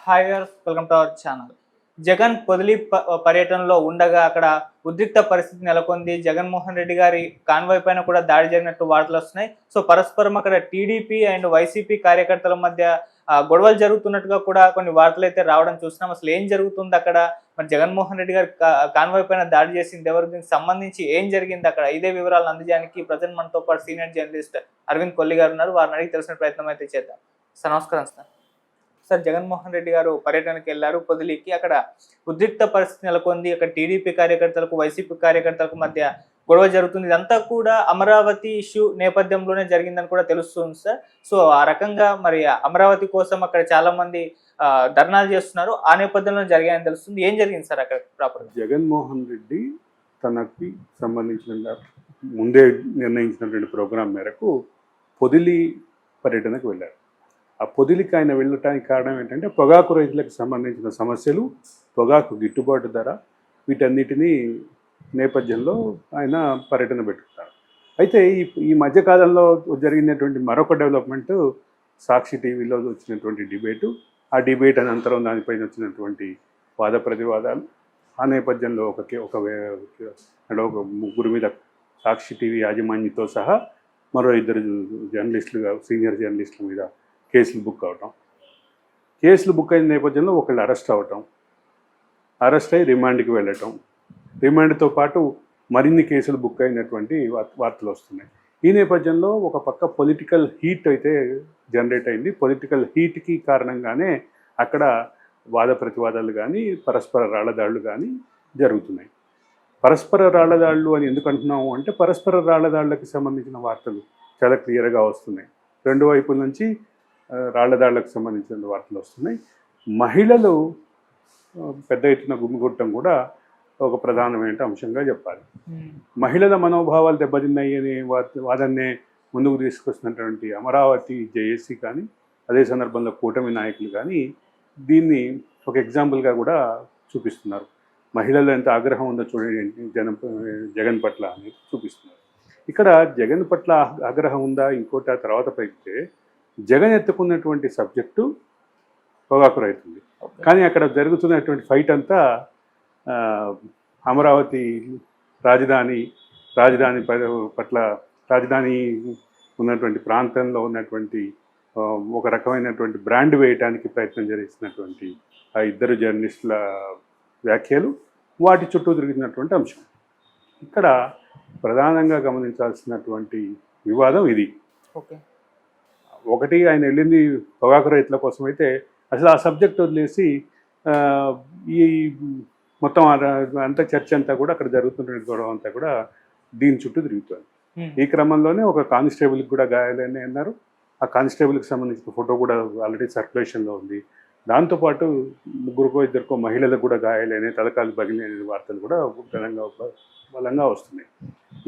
Hi viewers, welcome to our channel. Jagan Podili పర్యటనలో ఉండగా అక్కడ ఉద్రిక్త పరిస్థితి నెలకొంది. జగన్మోహన్ రెడ్డి గారి కాన్వాయ్ పైన కూడా దాడి జరిగినట్టు వార్తలు వస్తున్నాయి. సో పరస్పరం అక్కడ టీడీపీ అండ్ వైసీపీ కార్యకర్తల మధ్య గొడవలు జరుగుతున్నట్టుగా కూడా కొన్ని వార్తలు అయితే రావడం చూస్తున్నాం. అసలు ఏం జరుగుతుంది అక్కడ? మరి జగన్మోహన్ రెడ్డి గారి కాన్వాయ్ పైన దాడి చేసింది ఎవరు? దీనికి సంబంధించి ఏం జరిగింది అక్కడ? ఇదే వివరాలు అందజేయడానికి ప్రజెంట్ మనతో పాటు సీనియర్ జర్నలిస్ట్ అరవింద్ కొల్లి గారు ఉన్నారు. వారిని అడిగి తెలిసిన ప్రయత్నం అయితే చేద్దాం. సార్ నమస్కారం సార్. సార్, జగన్మోహన్ రెడ్డి గారు పర్యటనకి వెళ్ళారు పొదిలికి. అక్కడ ఉద్రిక్త పరిస్థితి నెలకొంది. అక్కడ టీడీపీ కార్యకర్తలకు వైసీపీ కార్యకర్తలకు మధ్య గొడవ జరుగుతుంది. ఇదంతా కూడా అమరావతి ఇష్యూ నేపథ్యంలోనే జరిగిందని కూడా తెలుస్తుంది సార్. సో ఆ రకంగా మరి అమరావతి కోసం అక్కడ చాలా మంది ధర్నాలు చేస్తున్నారు. ఆ నేపథ్యంలో జరిగాయని తెలుస్తుంది. ఏం జరిగింది సార్ అక్కడ ప్రాపర్గా? జగన్మోహన్ రెడ్డి తనకి సంబంధించిన ముందే నిర్ణయించినటువంటి ప్రోగ్రాం మేరకు పొదిలి పర్యటనకు వెళ్ళారు. ఆ పొదిలికి ఆయన వెళ్ళటానికి కారణం ఏంటంటే పొగాకు రైతులకు సంబంధించిన సమస్యలు, పొగాకు గిట్టుబాటు ధర, వీటన్నిటినీ నేపథ్యంలో ఆయన పర్యటన పెట్టుకున్నారు. అయితే ఈ మధ్యకాలంలో జరిగినటువంటి మరొక డెవలప్మెంట్ సాక్షి టీవీలో వచ్చినటువంటి డిబేటు, ఆ డిబేట్ అనంతరం దానిపైన వచ్చినటువంటి వాద ప్రతివాదాలు, ఆ నేపథ్యంలో ఒక ముగ్గురు మీద సాక్షి టీవీ యాజమాన్యంతో సహా మరో ఇద్దరు జర్నలిస్టులుగా సీనియర్ జర్నలిస్టుల మీద కేసులు బుక్ అయిన నేపథ్యంలో ఒకళ్ళు అరెస్ట్ అయ్యి రిమాండ్కి వెళ్ళటం, రిమాండ్తో పాటు మరిన్ని కేసులు బుక్ అయినటువంటి వార్తలు వస్తున్నాయి. ఈ నేపథ్యంలో ఒక పక్క పొలిటికల్ హీట్ అయితే జనరేట్ అయింది. పొలిటికల్ హీట్కి కారణంగానే అక్కడ వాద ప్రతివాదాలు కానీ పరస్పర రాళ్లదాళ్లు కానీ జరుగుతున్నాయి. పరస్పర రాళ్లదాళ్లు అని ఎందుకు అంటున్నాము అంటే పరస్పర రాళ్లదాళ్లకు సంబంధించిన వార్తలు చాలా క్లియర్గా వస్తున్నాయి. రెండు వైపుల నుంచి రాళ్లదాళ్లకు సంబంధించిన వార్తలు వస్తున్నాయి. మహిళలు పెద్ద ఎత్తున గుమిగొట్టడం కూడా ఒక ప్రధానమైన అంశంగా చెప్పాలి. మహిళల మనోభావాలు దెబ్బతిన్నాయి అనే వాదన్నే ముందుకు తీసుకొస్తున్నటువంటి అమరావతి జేఏసీ కానీ, అదే సందర్భంలో కూటమి నాయకులు కానీ దీన్ని ఒక ఎగ్జాంపుల్గా కూడా చూపిస్తున్నారు. మహిళలు ఎంత ఆగ్రహం ఉందో చూడండి జగన్ పట్ల అని చూపిస్తున్నారు. ఇక్కడ జగన్ పట్ల ఆగ్రహం ఉందా ఇంకోటి ఆ తర్వాత పైతే జగన్ ఎత్తుకున్నటువంటి సబ్జెక్టు పొగాకు రైతుంది. కానీ అక్కడ జరుగుతున్నటువంటి ఫైట్ అంతా అమరావతి రాజధాని పట్ల, రాజధాని ఉన్నటువంటి ప్రాంతంలో ఉన్నటువంటి ఒక రకమైనటువంటి బ్రాండ్ వేయడానికి ప్రయత్నం చేస్తున్నటువంటి ఆ ఇద్దరు జర్నలిస్టుల వ్యాఖ్యలు, వాటి చుట్టూ తిరిగినటువంటి అంశం. ఇక్కడ ప్రధానంగా గమనించాల్సినటువంటి వివాదం ఇది. ఒకటి, ఆయన వెళ్ళింది పొగాకు రైతుల కోసం అయితే అసలు ఆ సబ్జెక్ట్ వదిలేసి ఈ మొత్తం అంత చర్చ అంతా కూడా అక్కడ జరుగుతున్న గొడవ అంతా కూడా దీని చుట్టూ తిరుగుతుంది. ఈ క్రమంలోనే ఒక కానిస్టేబుల్కి కూడా గాయాలని అన్నారు. ఆ కానిస్టేబుల్కి సంబంధించిన ఫోటో కూడా ఆల్రెడీ సర్క్యులేషన్లో ఉంది. దాంతోపాటు ముగ్గురుకో ఇద్దరికో మహిళలకు కూడా గాయాలనే, తలకాలు పగిలిన వార్తలు కూడా బలంగా వస్తున్నాయి.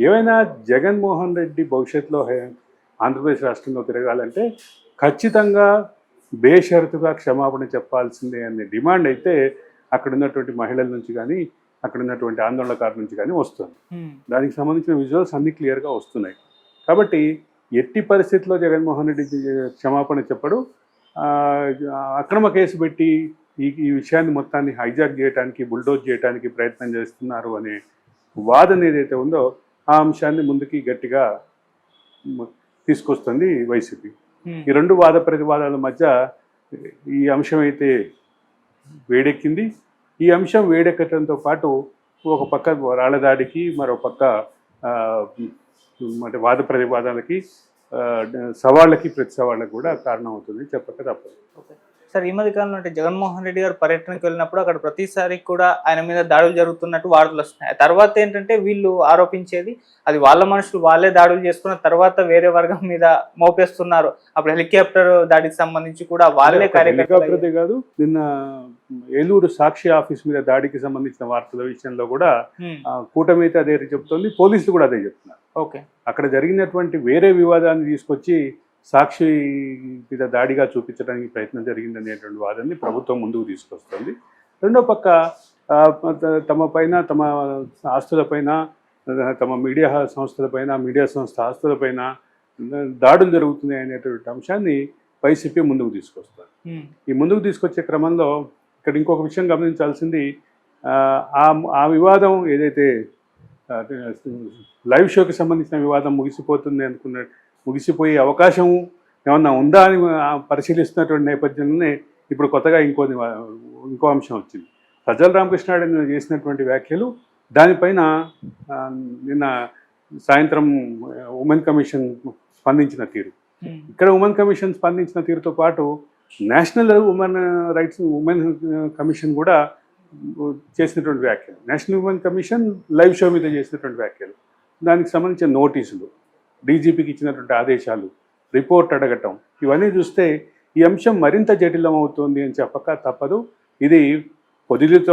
ఏమైనా జగన్మోహన్ రెడ్డి భవిష్యత్తులో ఆంధ్రప్రదేశ్ రాష్ట్రంలో తిరగాలంటే ఖచ్చితంగా బేషరతుగా క్షమాపణ చెప్పాల్సిందే అనే డిమాండ్ అయితే అక్కడ ఉన్నటువంటి మహిళల నుంచి కానీ, అక్కడ ఉన్నటువంటి ఆందోళనకారుల నుంచి కానీ వస్తుంది. దానికి సంబంధించిన విజువల్స్ అన్ని క్లియర్గా వస్తున్నాయి. కాబట్టి ఎట్టి పరిస్థితుల్లో జగన్మోహన్ రెడ్డి క్షమాపణ చెప్పడు. అక్రమ కేసు పెట్టి ఈ విషయాన్ని మొత్తాన్ని హైజాక్ చేయడానికి, బుల్డోజ్ చేయడానికి ప్రయత్నం చేస్తున్నారు అనే వాదన ఏదైతే ఉందో ఆ అంశాన్ని ముందుకి గట్టిగా తీసుకొస్తుంది వైసీపీ. ఈ రెండు వాద ప్రతివాదాల మధ్య ఈ అంశం అయితే వేడెక్కింది. ఈ అంశం వేడెక్కడంతో పాటు ఒక పక్క రాళ్లదాడికి, మరో పక్క అంటే వాద ప్రతివాదాలకి, సవాళ్ళకి ప్రతి సవాళ్ళకి కూడా కారణం అవుతుంది, చెప్పక తప్పదు. సార్, ఈ మధ్య కాలంలో అంటే జగన్మోహన్ రెడ్డి గారు పర్యటనకు వెళ్ళినప్పుడు అక్కడ ప్రతిసారి కూడా ఆయన మీద దాడులు జరుగుతున్నట్టు వార్తలు వస్తున్నాయి. తర్వాత ఏంటంటే వీళ్ళు ఆరోపించేది అది వాళ్ళ మనుషులు వాళ్ళే దాడులు చేసుకున్న తర్వాత వేరే వర్గం మీద మోపేస్తున్నారు. అప్పుడు హెలికాప్టర్ దాడికి సంబంధించి కూడా వాళ్ళే హెలికాప్టర్దే కాదు, నిన్న ఏలూరు సాక్షి ఆఫీస్ మీద దాడికి సంబంధించిన వార్తల విషయంలో కూడా కూటమి అయితే అదే చెప్తుంది, పోలీసులు కూడా అదే చెప్తున్నారు. అక్కడ జరిగినటువంటి వేరే వివాదాన్ని తీసుకొచ్చి సాక్షి మీద దాడిగా చూపించడానికి ప్రయత్నం జరిగిందనేటువంటి వాదాన్ని ప్రభుత్వం ముందుకు తీసుకొస్తుంది. రెండో పక్క తమ ఆస్తులపైన, తమ మీడియా సంస్థ ఆస్తులపైన దాడులు జరుగుతున్నాయి అనేటువంటి అంశాన్ని వైసీపీ ముందుకు తీసుకొస్తారు. ఈ ముందుకు తీసుకొచ్చే క్రమంలో ఇక్కడ ఇంకొక విషయం గమనించాల్సింది, ఆ వివాదం ఏదైతే లైవ్ షోకి సంబంధించిన వివాదం ముగిసిపోయే అవకాశం ఏమన్నా ఉందా అని పరిశీలిస్తున్నటువంటి నేపథ్యంలోనే ఇప్పుడు కొత్తగా ఇంకో అంశం వచ్చింది. సజ్జల రామకృష్ణారెడ్డి చేసినటువంటి వ్యాఖ్యలు, దానిపైన నిన్న సాయంత్రం ఉమెన్ కమిషన్ స్పందించిన తీరు, ఇక్కడ ఉమెన్ కమిషన్ స్పందించిన తీరుతో పాటు నేషనల్ ఉమెన్ కమిషన్ కూడా చేసినటువంటి వ్యాఖ్యలు, national women commission live show మీద చేసినటువంటి వ్యాఖ్యలు, దానికి సంబంధించిన నోటీసులు, డీజీపీకి ఇచ్చినటువంటి ఆదేశాలు, రిపోర్ట్ అడగటం, ఇవన్నీ చూస్తే ఈ అంశం మరింత జటిలం అవుతుంది అని చెప్పక తప్పదు. ఇది పొదిలితో